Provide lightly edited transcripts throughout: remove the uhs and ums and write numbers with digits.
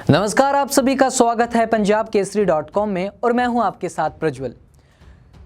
नमस्कार, आप सभी का स्वागत है पंजाब केसरी.com में और मैं हूं आपके साथ प्रज्वल।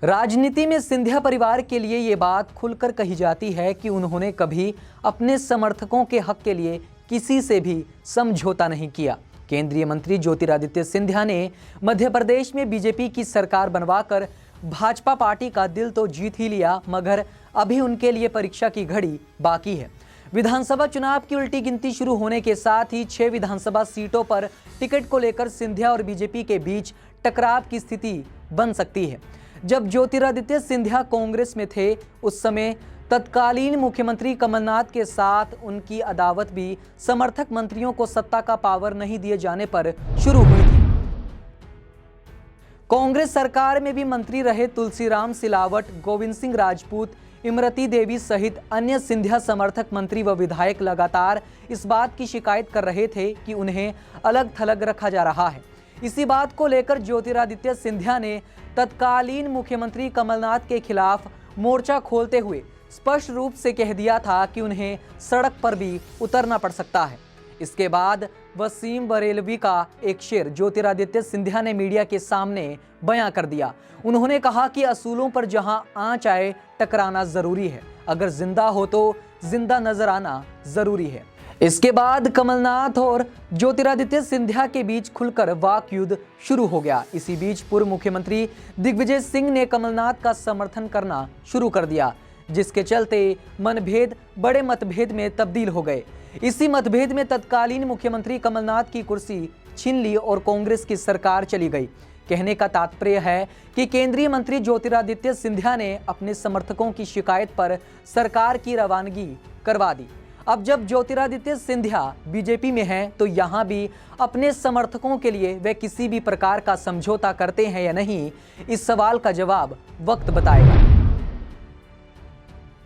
राजनीति में सिंधिया परिवार के लिए ये बात खुलकर कही जाती है कि उन्होंने कभी अपने समर्थकों के हक के लिए किसी से भी समझौता नहीं किया। केंद्रीय मंत्री ज्योतिरादित्य सिंधिया ने मध्य प्रदेश में बीजेपी की सरकार बनवाकर भाजपा पार्टी का दिल तो जीत ही लिया, मगर अभी उनके लिए परीक्षा की घड़ी बाकी है। विधानसभा चुनाव की उल्टी गिनती शुरू होने के साथ ही 6 विधानसभा सीटों पर टिकट को लेकर सिंधिया और बीजेपी के बीच टकराव की स्थिति बन सकती है। जब ज्योतिरादित्य सिंधिया कांग्रेस में थे, उस समय तत्कालीन मुख्यमंत्री कमलनाथ के साथ उनकी अदावत भी समर्थक मंत्रियों को सत्ता का पावर नहीं दिए जाने पर शुरू हुई थी। कांग्रेस सरकार में भी मंत्री रहे तुलसीराम सिलावट, गोविंद सिंह राजपूत, इमरती देवी सहित अन्य सिंधिया समर्थक मंत्री व विधायक लगातार इस बात की शिकायत कर रहे थे कि उन्हें अलग थलग रखा जा रहा है। इसी बात को लेकर ज्योतिरादित्य सिंधिया ने तत्कालीन मुख्यमंत्री कमलनाथ के खिलाफ मोर्चा खोलते हुए स्पष्ट रूप से कह दिया था कि उन्हें सड़क पर भी उतरना पड़ सकता है। इसके बाद वसीम बरेलवी का एक शेर ज्योतिरादित्य सिंधिया ने मीडिया के सामने बयां कर दिया। उन्होंने कहा कि असूलों पर जहां आंच आए टकराना जरूरी है, अगर जिंदा हो तो जिंदा नजर आना जरूरी है। इसके बाद कमलनाथ और ज्योतिरादित्य सिंधिया के बीच खुलकर वाक युद्ध शुरू हो गया। इसी बीच पूर्व मुख्यमंत्री दिग्विजय सिंह ने कमलनाथ का समर्थन करना शुरू कर दिया, जिसके चलते मनभेद बड़े मतभेद में तब्दील हो गए। इसी मतभेद में तत्कालीन मुख्यमंत्री कमलनाथ की कुर्सी छीन ली और कांग्रेस की सरकार चली गई। कहने का तात्पर्य है कि केंद्रीय मंत्री ज्योतिरादित्य सिंधिया ने अपने समर्थकों की शिकायत पर सरकार की रवानगी करवा दी। अब जब ज्योतिरादित्य सिंधिया बीजेपी में हैं, तो यहां भी अपने समर्थकों के लिए वे किसी भी प्रकार का समझौता करते हैं या नहीं, इस सवाल का जवाब वक्त बताएगा।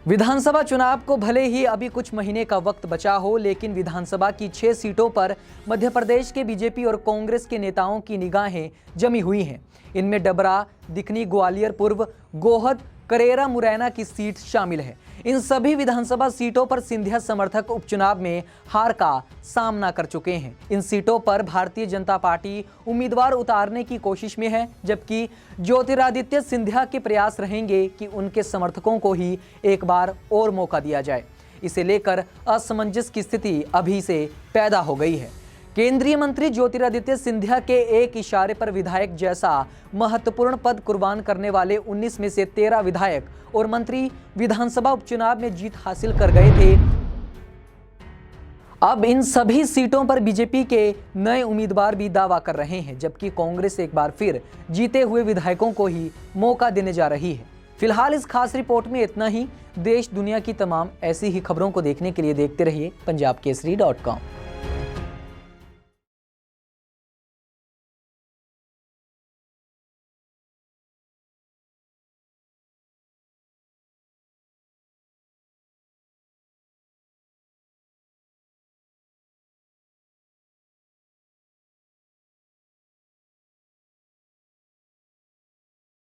विधानसभा चुनाव को भले ही अभी कुछ महीने का वक्त बचा हो, लेकिन विधानसभा की 6 सीटों पर मध्य प्रदेश के बीजेपी और कांग्रेस के नेताओं की निगाहें जमी हुई हैं। इनमें डबरा, दिखनी, ग्वालियर पूर्व, गोहद, करेरा, मुरैना की सीट शामिल है। इन सभी विधानसभा सीटों पर सिंधिया समर्थक उपचुनाव में हार का सामना कर चुके हैं। इन सीटों पर भारतीय जनता पार्टी उम्मीदवार उतारने की कोशिश में है, जबकि ज्योतिरादित्य सिंधिया के प्रयास रहेंगे कि उनके समर्थकों को ही एक बार और मौका दिया जाए। इसे लेकर असमंजस की स्थिति अभी से पैदा हो गई है। केंद्रीय मंत्री ज्योतिरादित्य सिंधिया के एक इशारे पर विधायक जैसा महत्वपूर्ण पद कुर्बान करने वाले 19 में से 13 विधायक और मंत्री विधानसभा उपचुनाव में जीत हासिल कर गए थे। अब इन सभी सीटों पर बीजेपी के नए उम्मीदवार भी दावा कर रहे हैं, जबकि कांग्रेस एक बार फिर जीते हुए विधायकों को ही मौका देने जा रही है। फिलहाल इस खास रिपोर्ट में इतना ही। देश दुनिया की तमाम ऐसी ही खबरों को देखने के लिए देखते रहिए पंजाब केसरी.com।